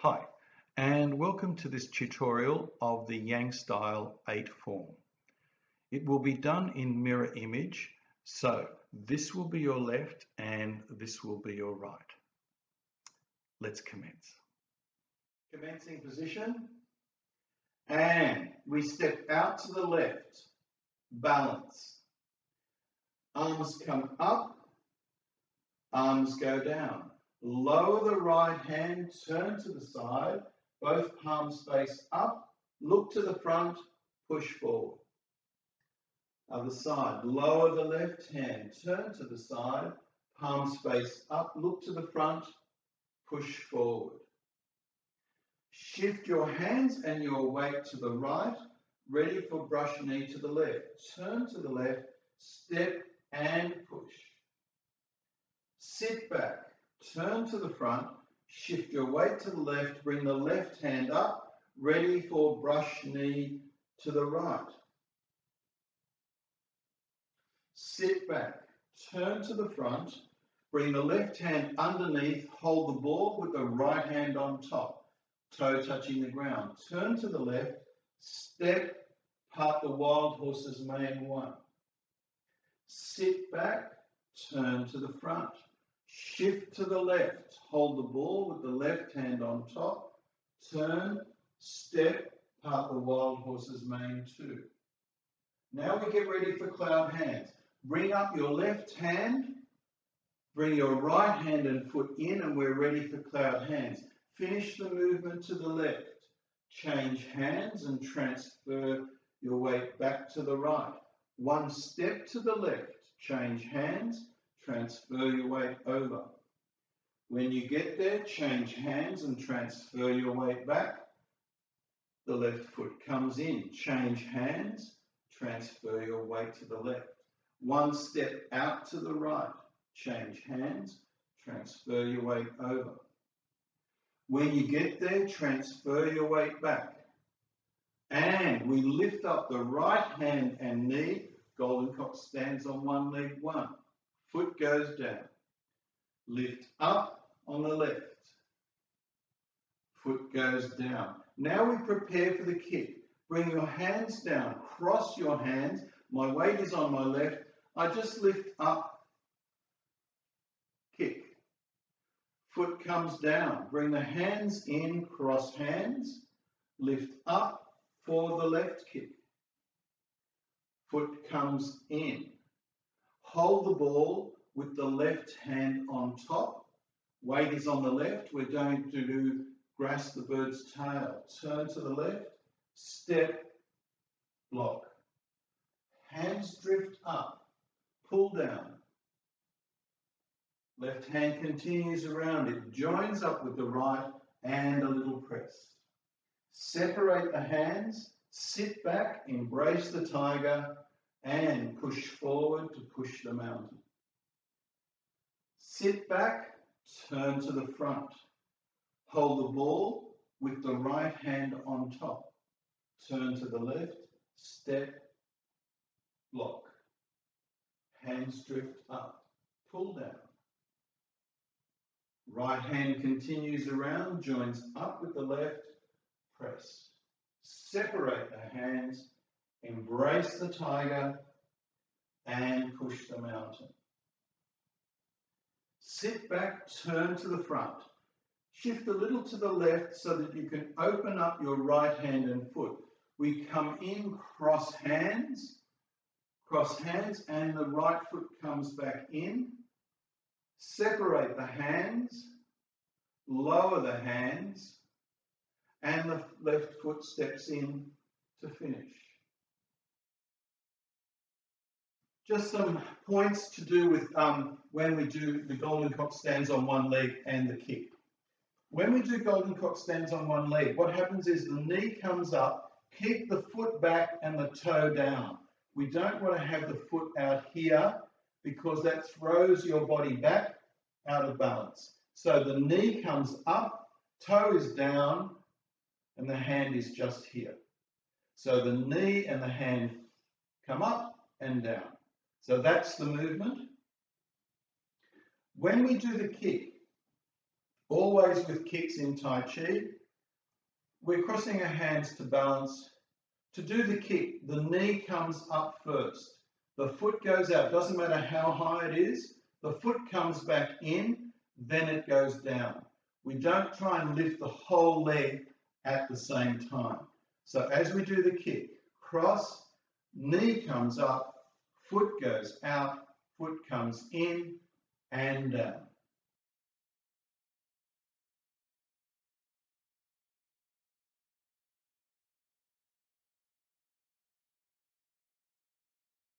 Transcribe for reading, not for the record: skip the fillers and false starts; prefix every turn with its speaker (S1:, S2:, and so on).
S1: Hi, and welcome to this tutorial of the Yang style 8 form. It will be done in mirror image, so this will be your left and this will be your right. Let's commence. Commencing position, and we step out to the left, balance. Arms come up, arms go down. Lower the right hand, turn to the side, both palms face up, look to the front, push forward. Other side, lower the left hand, turn to the side, palms face up, look to the front, push forward. Shift your hands and your weight to the right, ready for brush knee to the left. Turn to the left, step and push. Sit back. Turn to the front, shift your weight to the left, bring the left hand up, ready for brush knee to the right. Sit back, turn to the front, bring the left hand underneath, hold the ball with the right hand on top, toe touching the ground. Turn to the left, step, part the wild horse's mane 1. Sit back, turn to the front. Shift to the left, hold the ball with the left hand on top, turn, step, part the wild horse's mane 2. Now we get ready for cloud hands. Bring up your left hand, bring your right hand and foot in, and we're ready for cloud hands. Finish the movement to the left. Change hands and transfer your weight back to the right. 1 step to the left, change hands, transfer your weight over. When you get there, change hands and transfer your weight back. The left foot comes in. Change hands, transfer your weight to the left. 1 step out to the right. Change hands, transfer your weight over. When you get there, transfer your weight back. And we lift up the right hand and knee. Golden cock stands on one leg, 1. Foot goes down. Lift up on the left. Foot goes down. Now we prepare for the kick. Bring your hands down. Cross your hands. My weight is on my left. I just lift up. Kick. Foot comes down. Bring the hands in. Cross hands. Lift up for the left kick. Foot comes in. Hold the ball with the left hand on top. Weight is on the left. We're going to grasp the bird's tail. Turn to the left. Step. Block. Hands drift up. Pull down. Left hand continues around. It joins up with the right and a little press. Separate the hands. Sit back. Embrace the tiger. And push forward to push the mountain. Sit back, turn to the front. Hold the ball with the right hand on top. Turn to the left, step, block. Hands drift up, pull down. Right hand continues around, joins up with the left, press. Separate the hands. Embrace the tiger and push the mountain. Sit back, turn to the front. Shift a little to the left so that you can open up your right hand and foot. We come in, cross hands, and the right foot comes back in. Separate the hands, lower the hands, and the left foot steps in to finish. Just some points to do with when we do the golden cock stands on one leg and the kick. When we do golden cock stands on one leg, what happens is the knee comes up, keep the foot back and the toe down. We don't want to have the foot out here because that throws your body back out of balance. So the knee comes up, toe is down, and the hand is just here. So the knee and the hand come up and down. So that's the movement. When we do the kick, Always with kicks in Tai Chi, we're crossing our hands to balance. To do the kick, the knee comes up first. The foot goes out, doesn't matter how high it is. The foot comes back in, then it goes down. We don't try and lift the whole leg at the same time. So as we do the kick, cross, knee comes up, foot goes out, foot comes in and down.